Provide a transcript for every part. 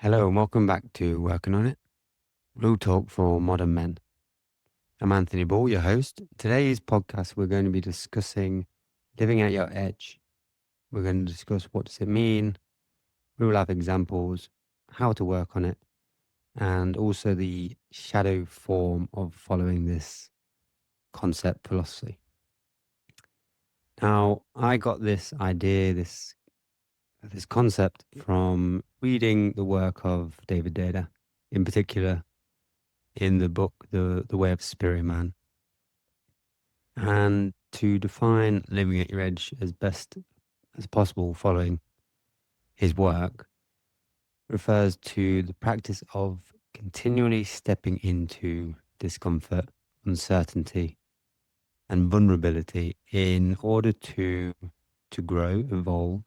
Hello and welcome back to Working On It, Real Talk for Modern Men. I'm Anthony Ball, your host. Today's podcast, we're going to be discussing living at your edge. We're going to discuss what does it mean, real life examples, how to work on it, and also the shadow form of following this concept philosophy. Now, I got this idea, this concept from reading the work of David Deida, in particular in the book, The Way of Spirit Man. And to define living at your edge as best as possible following his work refers to the practice of continually stepping into discomfort, uncertainty, and vulnerability in order to grow, evolve,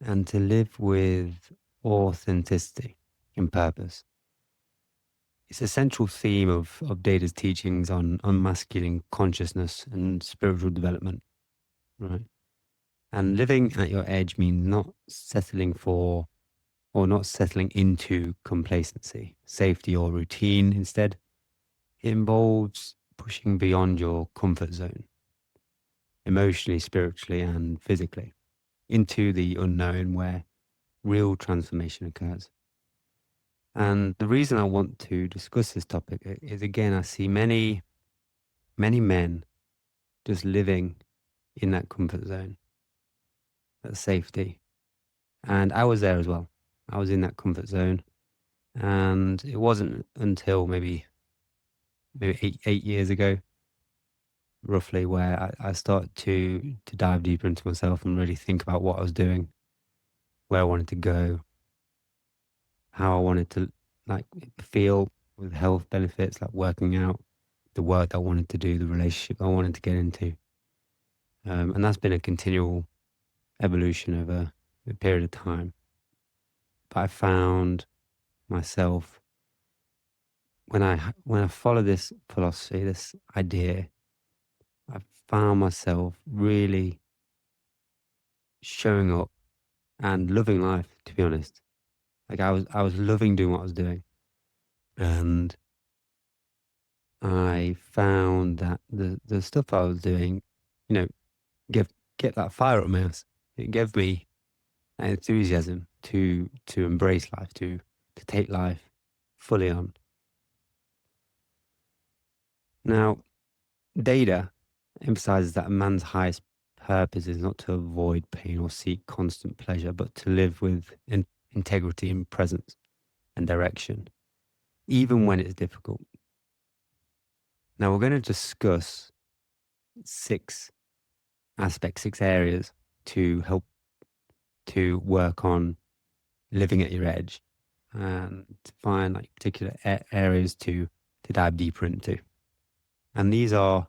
and to live with authenticity and purpose. It's a central theme of Daida's teachings on unmasculine consciousness and spiritual development, right? And living at your edge means not settling for or not settling into complacency, safety, or routine. Instead, it involves pushing beyond your comfort zone, emotionally, spiritually, and physically, into the unknown where real transformation occurs. And the reason I want to discuss this topic is, again, I see many men just living in that comfort zone, that safety. And I was there as well. I was in that comfort zone. And it wasn't until maybe 8 years ago, roughly, where I started to dive deeper into myself and really think about what I was doing, where I wanted to go, how I wanted to feel with health benefits, like working out, the work that I wanted to do, the relationship I wanted to get into. And that's been a continual evolution over a period of time. But I found myself, when I follow this philosophy, this idea, I found myself really showing up and loving life, to be honest. Like I was loving doing what I was doing. And I found that the stuff I was doing, get that fire up my ass. It gave me an enthusiasm to embrace life, to take life fully on. Now, Data emphasizes that a man's highest purpose is not to avoid pain or seek constant pleasure, but to live with integrity and presence and direction, even when it's difficult. Now, we're going to discuss 6 aspects, 6 areas to help to work on living at your edge and to find particular areas to dive deeper into. And these are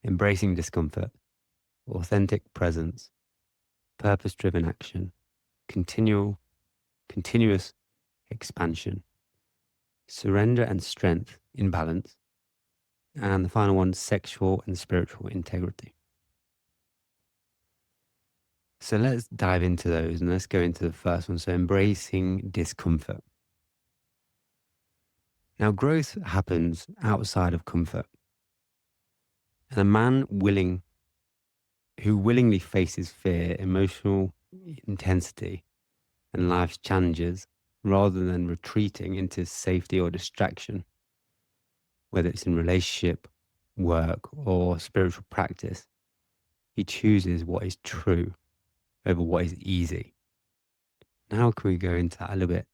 embracing discomfort, authentic presence, purpose-driven action, continuous expansion, surrender and strength, imbalance, and the final one, sexual and spiritual integrity. So let's dive into those and let's go into the first one. So embracing discomfort. Now, growth happens outside of comfort. And a man who willingly faces fear, emotional intensity, and life's challenges, rather than retreating into safety or distraction, whether it's in relationship, work, or spiritual practice, he chooses what is true over what is easy. Now, can we go into that a little bit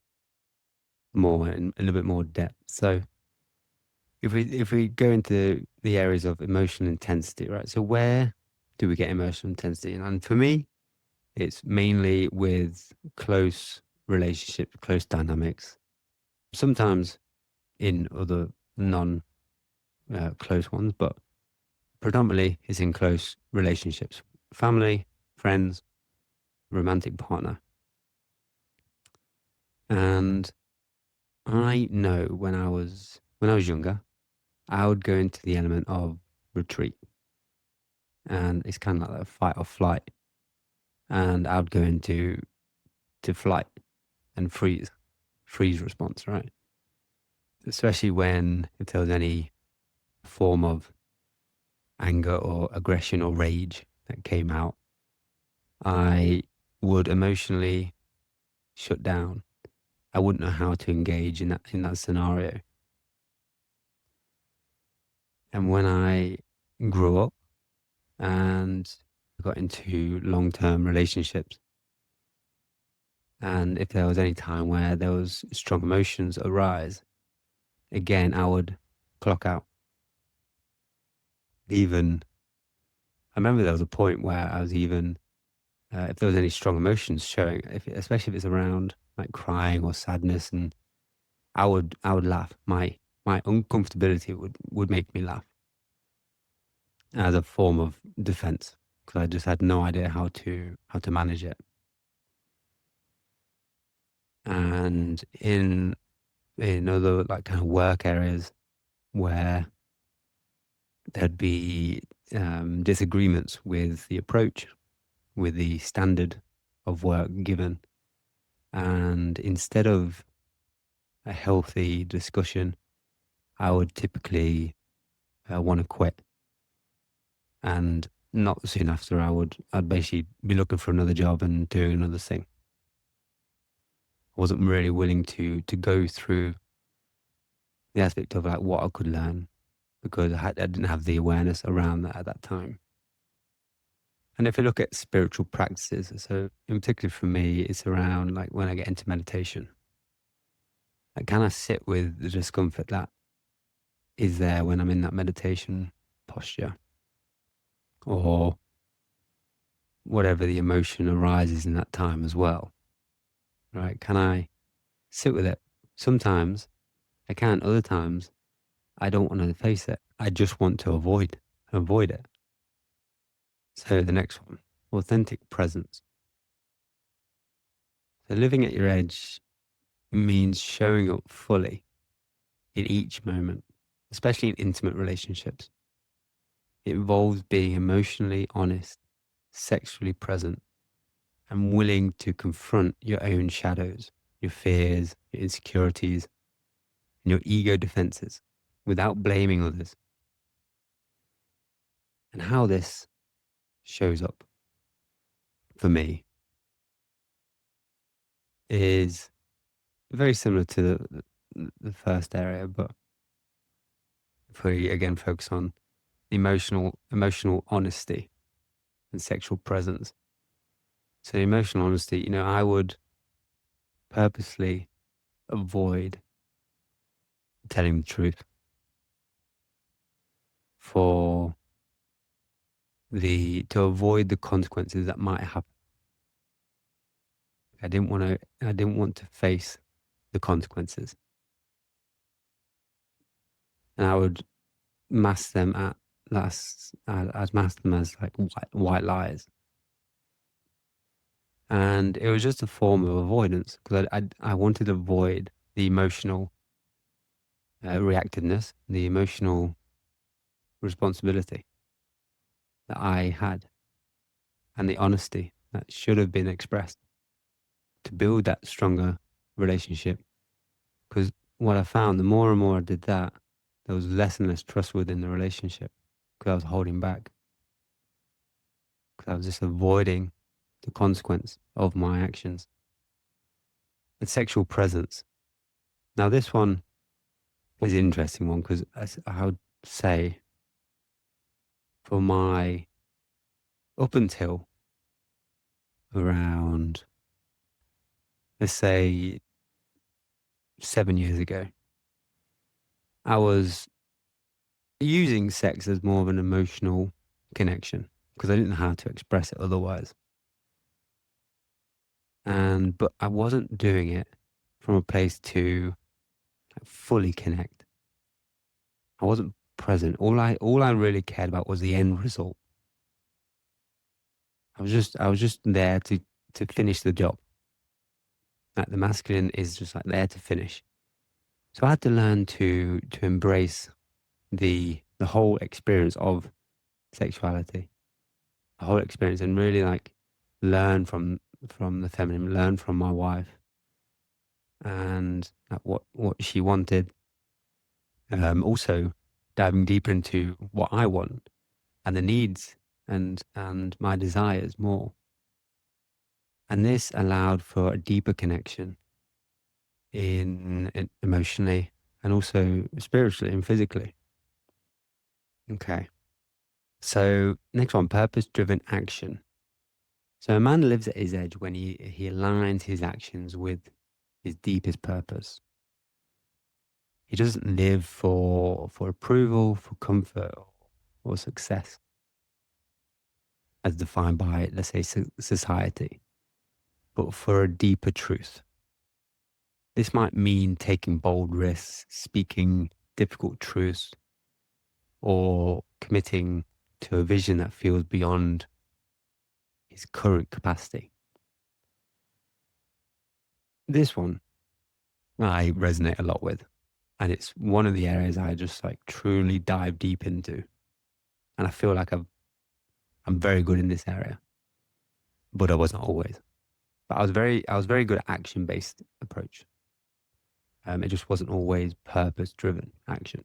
more, in a little bit more depth? So if we go into the areas of emotional intensity, right? So where do we get emotional intensity? And for me, it's mainly with close relationships, close dynamics. Sometimes in other close ones, but predominantly it's in close relationships, family, friends, romantic partner. And I know when I was younger, I would go into the element of retreat. And it's kind of like a fight or flight. And I would go into flight and freeze. freeze response, right? Especially when if there was any form of anger or aggression or rage that came out, I would emotionally shut down. I wouldn't know how to engage in that scenario. And when I grew up and got into long-term relationships, and if there was any time where there was strong emotions arise, again, I would clock out. Even, I remember there was a point where I was even, if there was any strong emotions showing, especially if it's around like crying or sadness, and I would laugh. My uncomfortability would make me laugh as a form of defense because I just had no idea how to manage it. And in other like kind of work areas where there'd be disagreements with the approach, with the standard of work given, and instead of a healthy discussion, I would typically want to quit, and not soon after I'd basically be looking for another job and doing another thing. I wasn't really willing to go through the aspect of like what I could learn because I didn't have the awareness around that at that time. And if you look at spiritual practices, so in particular for me, it's around like when I get into meditation, like can I sit with the discomfort that is there when I'm in that meditation posture or whatever the emotion arises in that time as well, right? Can I sit with it? Sometimes I can, other times I don't want to face it. I just want to avoid it. So the next one, authentic presence. So living at your edge means showing up fully in each moment, especially in intimate relationships. It involves being emotionally honest, sexually present, and willing to confront your own shadows, your fears, your insecurities, and your ego defenses without blaming others. And how this shows up for me is very similar to the first area, but if we again focus on emotional honesty and sexual presence. So emotional honesty, I would purposely avoid telling the truth for to avoid the consequences that might happen. I didn't want to face the consequences. And I would mask them I'd mask them as like white lies. And it was just a form of avoidance because I wanted to avoid the emotional reactiveness, the emotional responsibility that I had, and the honesty that should have been expressed to build that stronger relationship. Because what I found, the more and more I did that, there was less and less trust within the relationship because I was holding back, because I was just avoiding the consequence of my actions. And sexual presence. Now, this one is an interesting one because I would say for my up until around, let's say 7 years ago, I was using sex as more of an emotional connection because I didn't know how to express it otherwise. But I wasn't doing it from a place to fully connect. I wasn't present. All I really cared about was the end result. I was just there to finish the job. Like the masculine is just like there to finish. So I had to learn to embrace the whole experience of sexuality, the whole experience, and really like learn from the feminine, learn from my wife, and like what she wanted. Also diving deeper into what I want and the needs and my desires more. And this allowed for a deeper connection in emotionally and also spiritually and physically. Okay. So next one, purpose-driven action. So a man lives at his edge when he aligns his actions with his deepest purpose. He doesn't live for approval, for comfort, or success, as defined by, let's say, society, but for a deeper truth. This might mean taking bold risks, speaking difficult truths, or committing to a vision that feels beyond his current capacity. This one I resonate a lot with, and it's one of the areas I just like truly dive deep into. And I feel like I'm very good in this area, but I wasn't always. But I was very good at action based approach. It just wasn't always purpose driven action.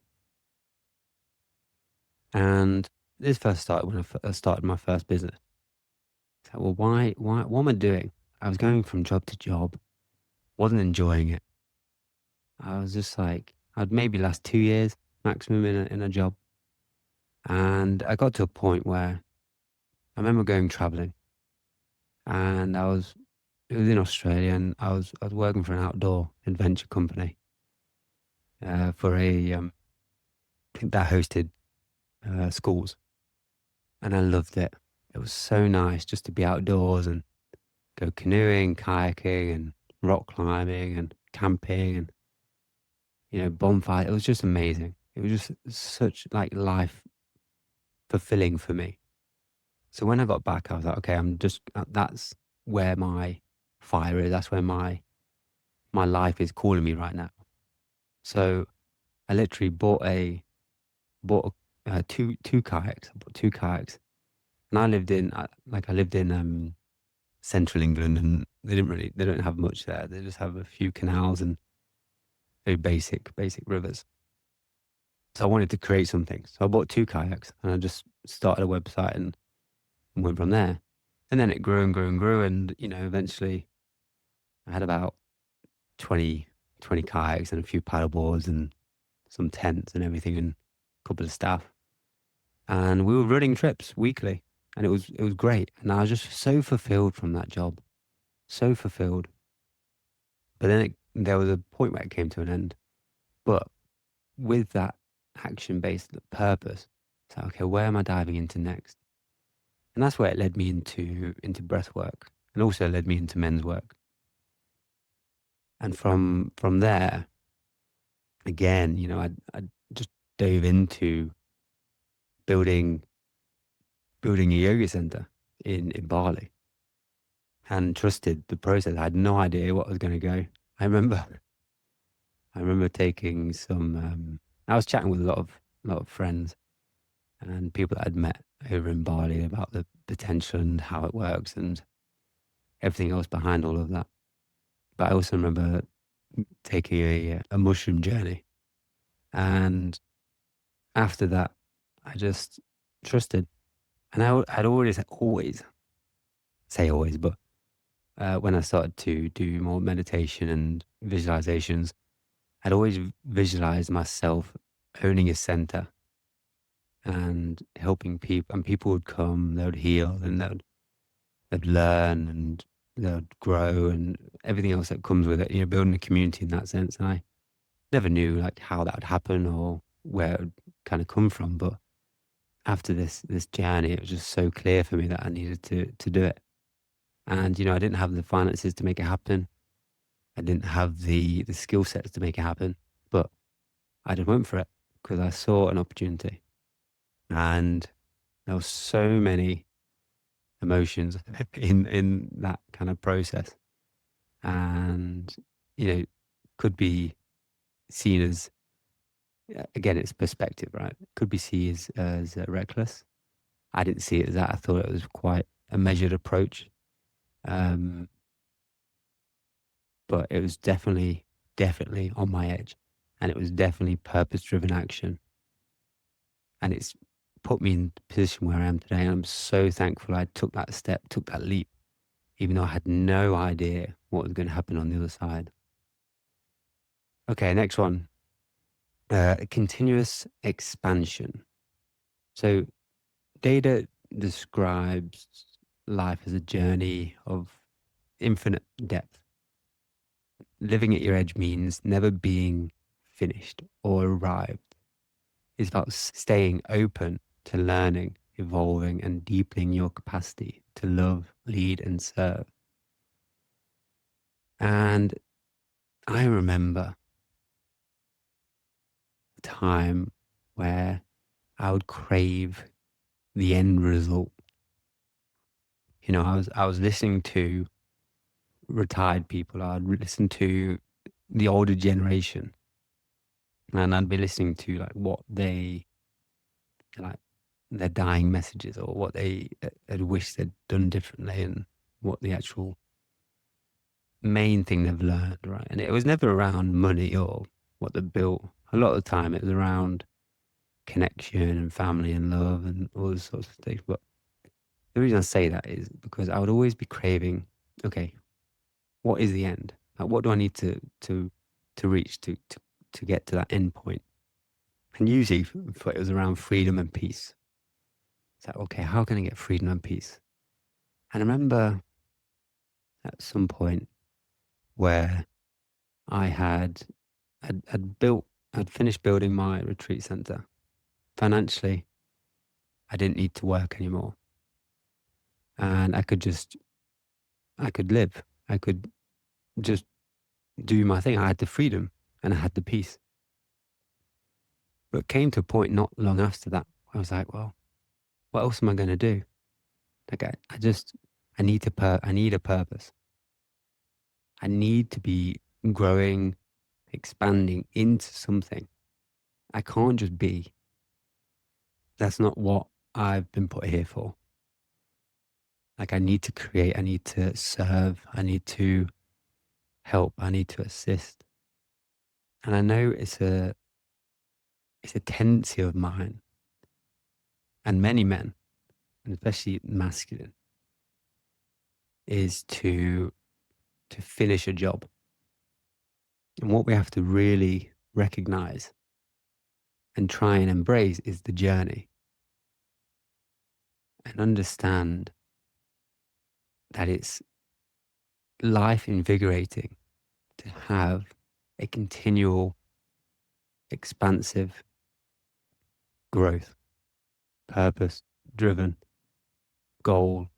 And this first started when I started my first business. So, well, what am I doing? I was going from job to job, wasn't enjoying it. I was just like, I'd maybe last 2 years maximum in a job. And I got to a point where I remember going traveling and it was in Australia and I was working for an outdoor adventure company, for I think that hosted, schools. And I loved it. It was so nice just to be outdoors and go canoeing, kayaking and rock climbing and camping and, bonfire. It was just amazing. It was just such like life fulfilling for me. So when I got back, I was like, okay, that's where my fire is. That's where my life is calling me right now. So I literally bought two kayaks. I bought two kayaks, and I lived in central England, and they don't have much there. They just have a few canals and very basic rivers. So I wanted to create something. So I bought two kayaks, and I just started a website and went from there. And then it grew and grew and grew, and eventually I had about 20 20 kayaks and a few paddle boards and some tents and everything and a couple of staff. And we were running trips weekly, and it was great. And I was just so fulfilled from that job, so fulfilled. But then there was a point where it came to an end. But with that action based purpose, so okay, where am I diving into next? And that's where it led me into breath work, and also led me into men's work. And from there, again, I just dove into building building a yoga center in Bali, and trusted the process. I had no idea what was going to go. I remember I remember taking some. I was chatting with a lot of friends and people that I'd met over in Bali about the potential and how it works and everything else behind all of that. But I also remember taking a mushroom journey, and after that, I just trusted. And I'd always say always, but when I started to do more meditation and visualizations, I'd always visualized myself owning a center and helping people, and people would come, they would heal, and they'd learn, and they'd grow, and everything else that comes with it. Building a community in that sense. And I never knew like how that would happen or where it would kind of come from, but after this journey, it was just so clear for me that I needed to do it. And I didn't have the finances to make it happen. I didn't have the skill sets to make it happen, but I just went for it because I saw an opportunity. And there were so many emotions in that kind of process, and could be seen as, again, it's perspective, right? Could be seen as reckless. I didn't see it as that. I thought it was quite a measured approach, um, but it was definitely definitely on my edge, and it was definitely purpose-driven action, and it's put me in the position where I am today, and I'm so thankful I took that step, took that leap, even though I had no idea what was gonna happen on the other side. Okay, next one, continuous expansion. So Data describes life as a journey of infinite depth. Living at your edge means never being finished or arrived. It's about staying open to learning, evolving, and deepening your capacity to love, lead, and serve. And I remember a time where I would crave the end result. You know, I was listening to retired people. I'd listen to the older generation, and I'd be listening to like what they like their dying messages, or what they had wished they'd done differently, and what the actual main thing they've learned, right? And it was never around money or what they built. A lot of the time, it was around connection and family and love and all those sorts of things. But the reason I say that is because I would always be craving, okay, what is the end? Like, what do I need to reach to get to that end point? And usually, for it was around freedom and peace. It's like, okay, how can I get freedom and peace? And I remember at some point where I I'd finished building my retreat center. Financially, I didn't need to work anymore, and I could live. I could just do my thing. I had the freedom and I had the peace. But it came to a point not long after that, I was like, well, what else am I going to do? Like, I need I need a purpose. I need to be growing, expanding into something. I can't just be. That's not what I've been put here for. Like, I need to create, I need to serve, I need to help, I need to assist. And I know it's a tendency of mine and many men, and especially masculine, is to finish a job. And what we have to really recognize and try and embrace is the journey, and understand that it's life invigorating to have a continual, expansive growth, purpose driven, goal,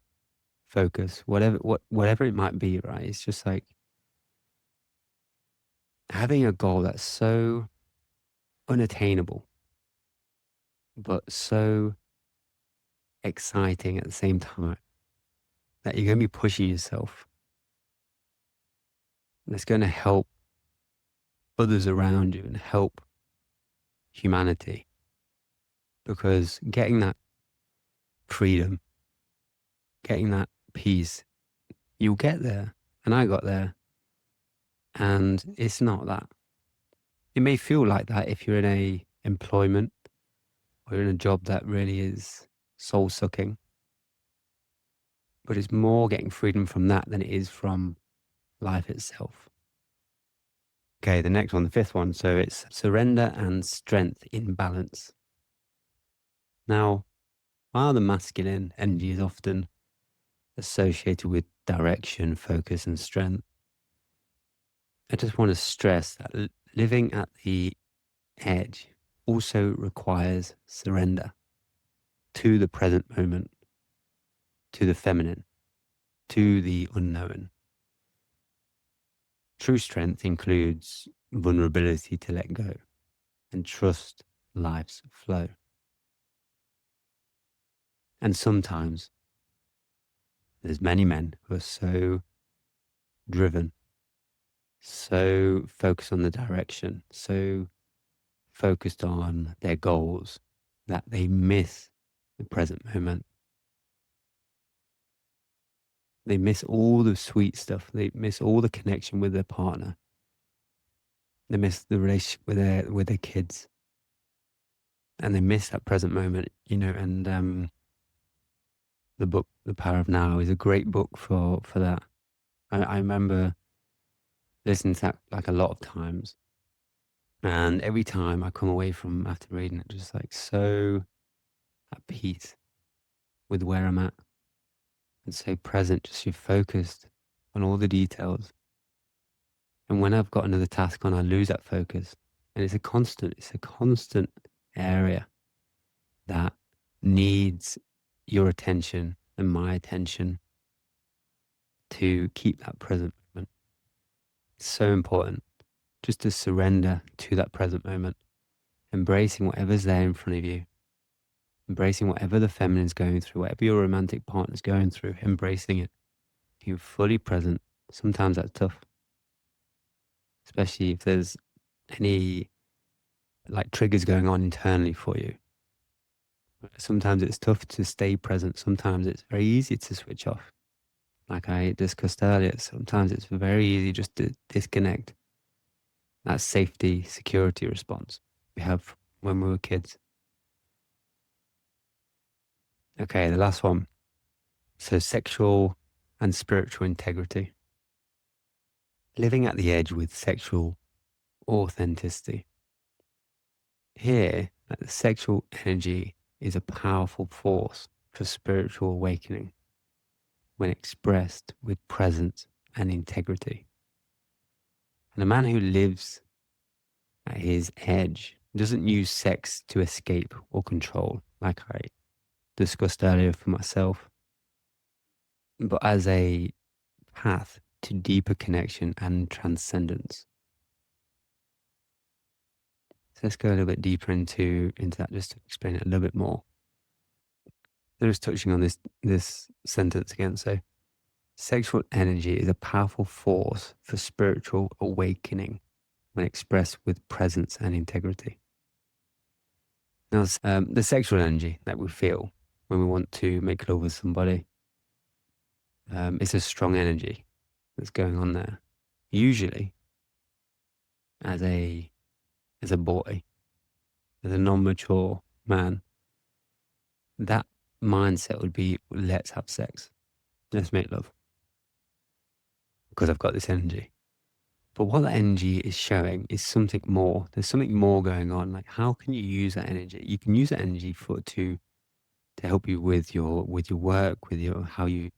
focus, whatever it might be, right? It's just like having a goal that's so unattainable, but so exciting at the same time, that you're going to be pushing yourself. That's going to help others around you and help humanity. Because getting that freedom, getting that peace, you'll get there. And I got there. And it's not that. It may feel like that if you're in a employment or in a job that really is soul sucking. But it's more getting freedom from that than it is from life itself. Okay, the next one, the fifth one. So it's surrender and strength in balance. Now, while the masculine energy is often associated with direction, focus, and strength, I just want to stress that living at the edge also requires surrender to the present moment, to the feminine, to the unknown. True strength includes vulnerability to let go and trust life's flow. And sometimes there's many men who are so driven, so focused on the direction, so focused on their goals, that they miss the present moment. They miss all the sweet stuff. They miss all the connection with their partner. They miss the relationship with their kids, and they miss that present moment, you know. And the book, The Power of Now, is a great book for that. I remember listening to that like a lot of times, and every time I come away from after reading it, just like so at peace with where I'm at, and so present. Just you're focused on all the details. And when I've got another task on, I lose that focus. And it's a constant area that needs your attention and my attention to keep that present moment. It's so important just to surrender to that present moment, embracing whatever's there in front of you, embracing whatever the feminine's going through, whatever your romantic partner's going through, embracing it. You're fully present. Sometimes that's tough, especially if there's any like triggers going on internally for you. Sometimes it's tough to stay present. Sometimes it's very easy to switch off. Like I discussed earlier, sometimes it's very easy just to disconnect. That safety, security response we have when we were kids. Okay, the last one. So sexual and spiritual integrity. Living at the edge with sexual authenticity. Here, the sexual energy is a powerful force for spiritual awakening when expressed with presence and integrity. And a man who lives at his edge doesn't use sex to escape or control, like I discussed earlier for myself, but as a path to deeper connection and transcendence. So let's go a little bit deeper into that, just to explain it a little bit more. So just touching on this sentence again. So sexual energy is a powerful force for spiritual awakening when expressed with presence and integrity. Now, the sexual energy that we feel when we want to make love with somebody, it's a strong energy that's going on there. Usually, as a boy, as a non-mature man, that mindset would be, let's have sex, let's make love, because I've got this energy. But what that energy is showing is something more. There's something more going on. Like, how can you use that energy? You can use that energy to help you with your work, with your how you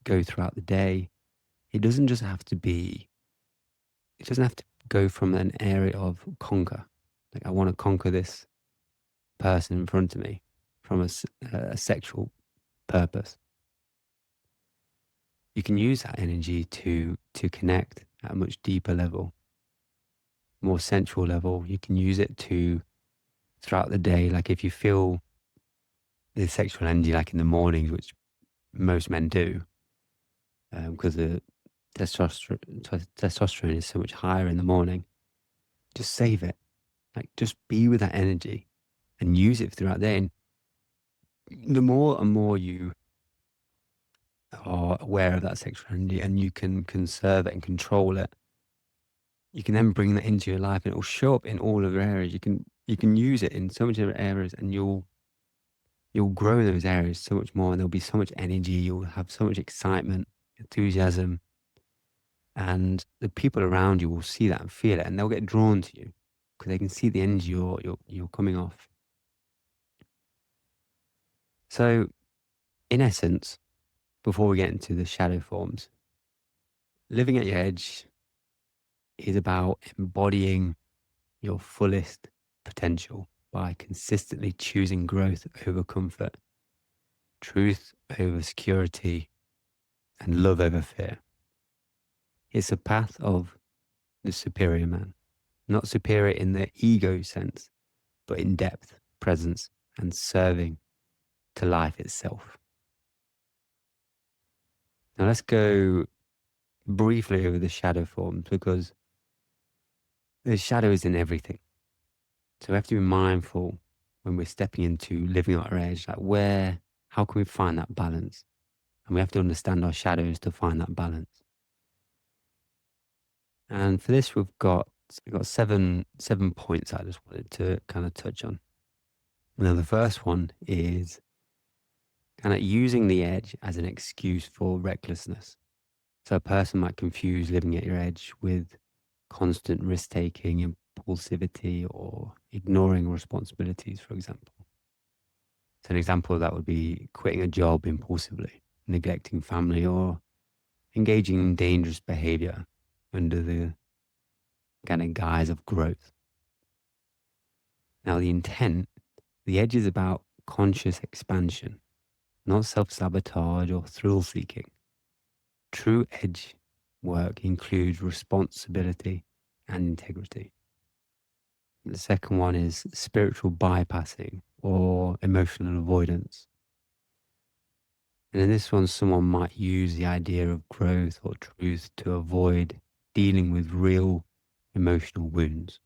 go throughout the day. It doesn't just have to be. It doesn't have to go from an area of conquer. Like, I want to conquer this person in front of me from a sexual purpose. You can use that energy to connect at a much deeper level, more sensual level. You can use it to throughout the day. Like if you feel the sexual energy, like in the mornings, which most men do, because the testosterone is so much higher in the morning. Just save it. Like just be with that energy and use it throughout the day. And the more and more you are aware of that sexual energy and you can conserve it and control it, you can then bring that into your life and it will show up in all of your areas. You can use it in so many different areas and you'll grow those areas so much more and there'll be so much energy. You'll have so much excitement, enthusiasm, and the people around you will see that and feel it and they'll get drawn to you because they can see the energy you're coming off. So in essence, before we get into the shadow forms, living at your edge is about embodying your fullest potential by consistently choosing growth over comfort, truth over security, and love over fear. It's a path of the superior man, not superior in the ego sense, but in depth, presence, and serving to life itself. Now let's go briefly over the shadow forms because the shadow is in everything. So we have to be mindful when we're stepping into living at our edge, like how can we find that balance? And we have to understand our shadows to find that balance. And for this, we've got So I've got seven points I just wanted to kind of touch on. Now, the first one is kind of using the edge as an excuse for recklessness. So a person might confuse living at your edge with constant risk taking, impulsivity, or ignoring responsibilities, for example. So an example of that would be quitting a job impulsively, neglecting family, or engaging in dangerous behavior under the kind of guise of growth. Now, the edge is about conscious expansion, not self sabotage or thrill seeking. True edge work includes responsibility and integrity. The second one is spiritual bypassing or emotional avoidance. And in this one, someone might use the idea of growth or truth to avoid dealing with real emotional wounds.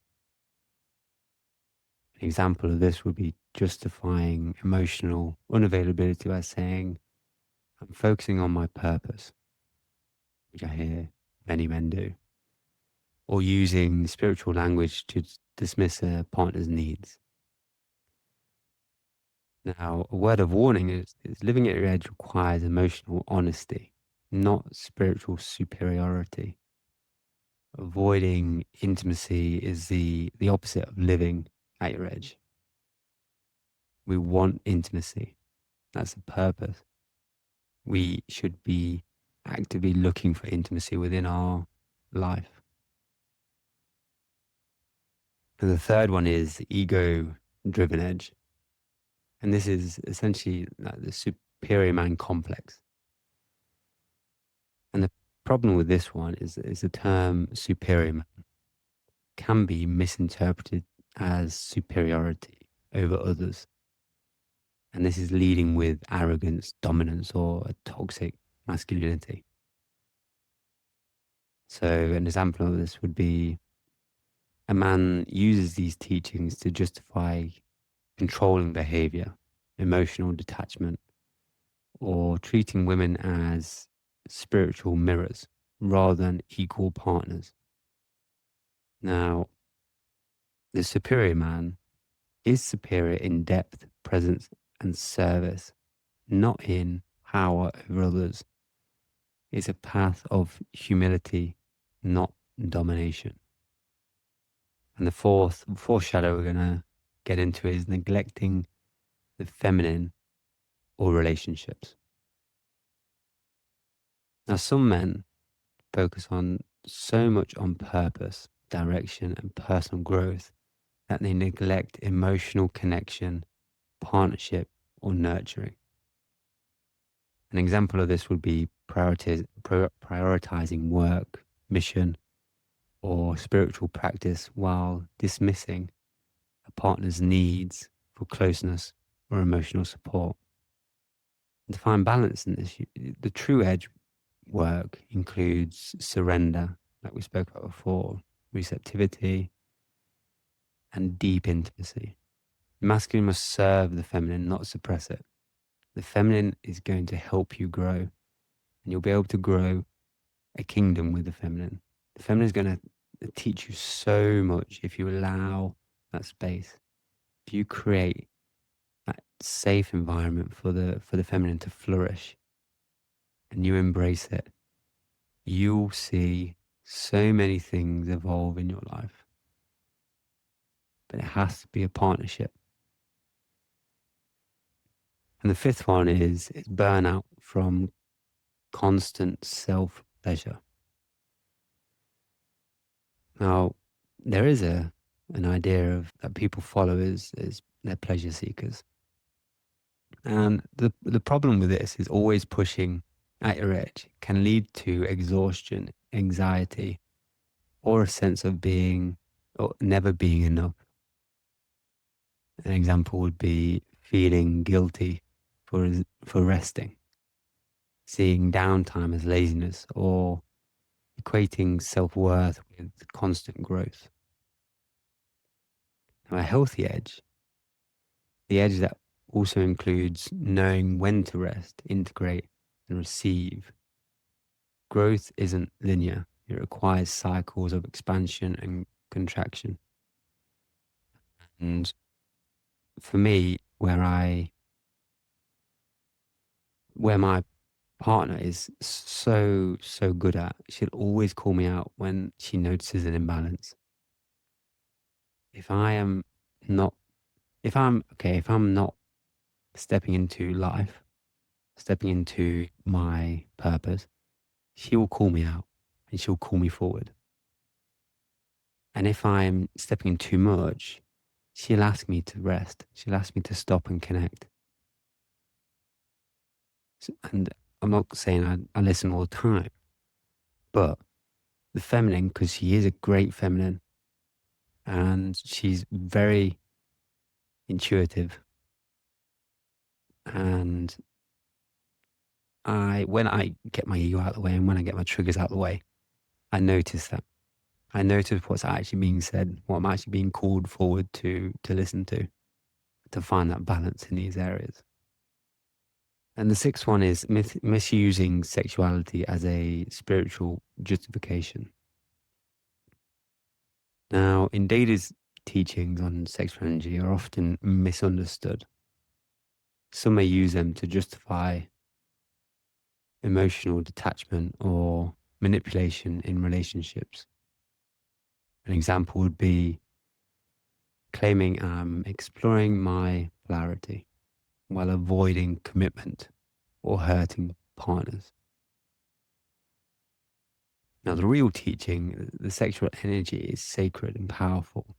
An example of this would be justifying emotional unavailability by saying, I'm focusing on my purpose, which I hear many men do, or using spiritual language to dismiss a partner's needs. Now, a word of warning is living at your edge requires emotional honesty, not spiritual superiority. Avoiding intimacy is the opposite of living at your edge. We want intimacy. That's the purpose. We should be actively looking for intimacy within our life. And the third one is ego-driven edge. And this is essentially like the superior man complex. And the problem with this one is the term superior man can be misinterpreted as superiority over others. And this is leading with arrogance, dominance, or a toxic masculinity. So an example of this would be a man uses these teachings to justify controlling behavior, emotional detachment, or treating women as spiritual mirrors rather than equal partners. Now, the superior man is superior in depth, presence, and service, not in power over others. It's a path of humility, not domination. And the fourth shadow we're going to get into is neglecting the feminine or relationships. Now, some men focus on so much on purpose, direction, and personal growth that they neglect emotional connection, partnership, or nurturing. An example of this would be prioritizing work, mission, or spiritual practice while dismissing a partner's needs for closeness or emotional support. And to find balance in this, the true edge work includes surrender, like we spoke about before, receptivity, and deep intimacy. The masculine must serve the feminine, not suppress it. The feminine is going to help you grow, and you'll be able to grow a kingdom with the feminine. The feminine is going to teach you so much if you allow that space. If you create that safe environment for the feminine to flourish, and you embrace it, you'll see so many things evolve in your life. But it has to be a partnership. And the fifth one is burnout from constant self-pleasure. Now, there is an idea of that people follow is they're pleasure seekers. And the problem with this is always pushing at your edge can lead to exhaustion, anxiety, or a sense of being or never being enough. An example would be feeling guilty for resting, seeing downtime as laziness, or equating self-worth with constant growth. Now, a healthy edge, the edge that also includes knowing when to rest, integrate, and receive. Growth isn't linear. It requires cycles of expansion and contraction. And for me, where my partner is so good at, she'll always call me out when she notices an imbalance. If I am not, if I'm not stepping into life, stepping into my purpose, she will call me out and she'll call me forward. And if I'm stepping in too much, she'll ask me to rest. She'll ask me to stop and connect. And I'm not saying I listen all the time, but the feminine, because she is a great feminine and she's very intuitive. And when I get my ego out of the way and when I get my triggers out of the way, I notice that. I notice what's actually being said, what I'm actually being called forward to listen to find that balance in these areas. And the sixth one is misusing sexuality as a spiritual justification. Now, in Deida's teachings on sexual energy are often misunderstood. Some may use them to justify emotional detachment or manipulation in relationships. An example would be claiming I'm exploring my polarity while avoiding commitment or hurting partners. Now, the real teaching, the sexual energy is sacred and powerful,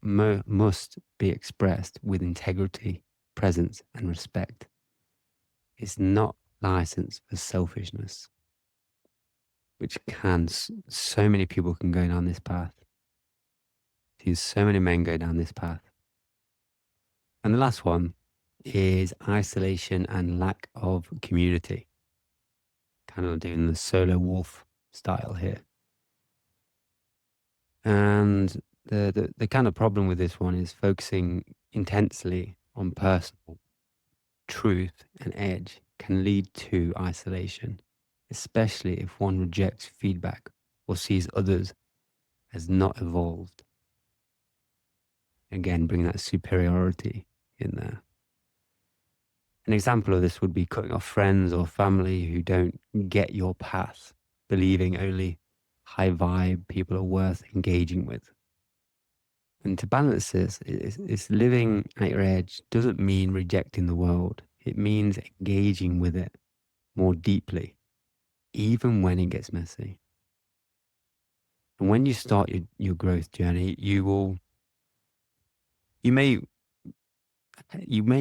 must be expressed with integrity, presence, and respect. It's not license for selfishness, which so many people can go down this path. See, so many men go down this path. And the last one is isolation and lack of community. Kind of doing the solo wolf style here. And the kind of problem with this one is focusing intensely on personal truth and edge can lead to isolation, especially if one rejects feedback or sees others as not evolved. Again, bring that superiority in there. An example of this would be cutting off friends or family who don't get your path, believing only high vibe people are worth engaging with. And to balance this, it's living at your edge doesn't mean rejecting the world. It means engaging with it more deeply, even when it gets messy. And when you start your growth journey, you may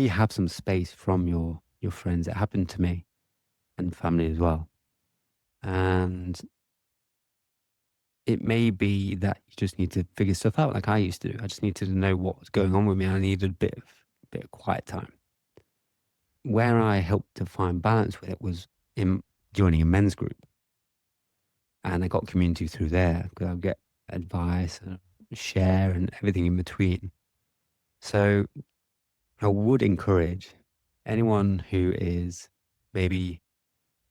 have some space from your friends. It happened to me and family as well. And it may be that you just need to figure stuff out like I used to do. I just needed to know what was going on with me. I needed a bit of quiet time. Where I helped to find balance with it was in joining a men's group. And I got community through there because I would get advice and share and everything in between. So I would encourage anyone who is maybe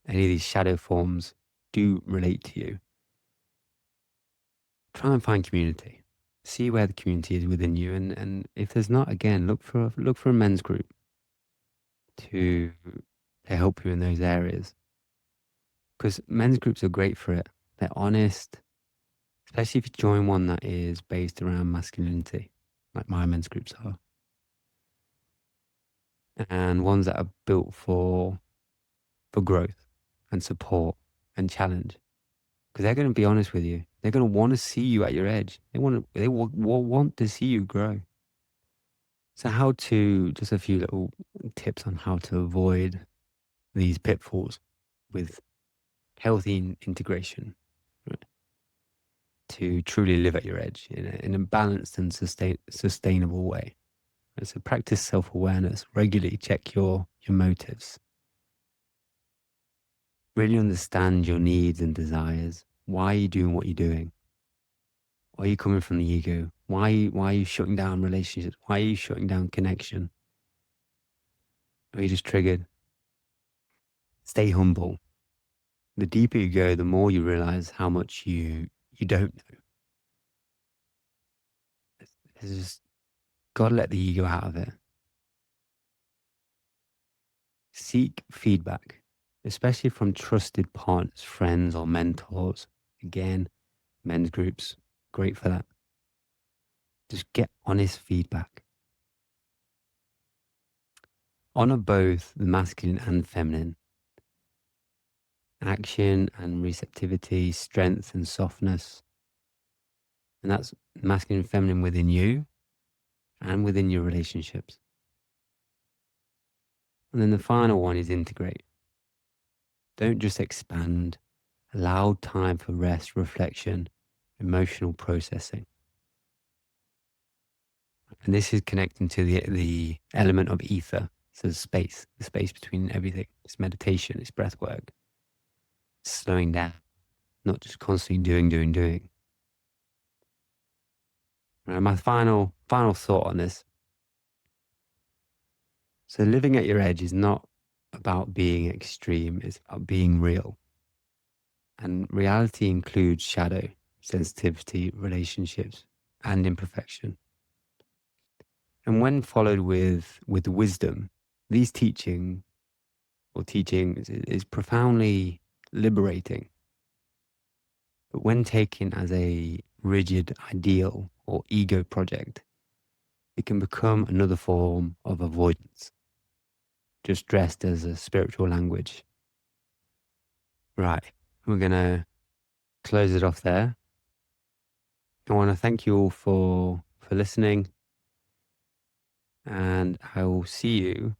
any of these shadow forms do relate to you. Try and find community. See where the community is within you, and if there's not, again, look for a men's group to help you in those areas. Because men's groups are great for it. They're honest, especially if you join one that is based around masculinity, like my men's groups are, and ones that are built for growth and support and challenge. Because they're going to be honest with you. They're going to want to see you at your edge. They will want to see you grow. So just a few little tips on how to avoid these pitfalls with healthy integration, right? To truly live at your edge in a balanced and sustainable way. Right? So practice self-awareness, regularly check your motives. Really understand your needs and desires. Why are you doing what you're doing? Are you coming from the ego? Why are you shutting down relationships? Why are you shutting down connection? Are you just triggered? Stay humble. The deeper you go, the more you realize how much you don't know. is just got to let the ego out of it. Seek feedback, especially from trusted partners, friends, or mentors. Again, men's groups, great for that. Just get honest feedback. Honor both the masculine and feminine, action and receptivity, strength and softness. And that's masculine and feminine within you and within your relationships. And then the final one is integrate. Don't just expand. Allow time for rest, reflection, emotional processing. And this is connecting to the element of ether. So the space between everything. It's meditation, it's breath work, it's slowing down, not just constantly doing. And my final thought on this. So living at your edge is not about being extreme, it's about being real. And reality includes shadow, sensitivity, relationships, and imperfection. And when followed with wisdom, these teachings is profoundly liberating. But when taken as a rigid ideal or ego project, it can become another form of avoidance, just dressed as a spiritual language. Right, we're going to close it off there. I want to thank you all for listening, and I will see you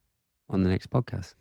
on the next podcast.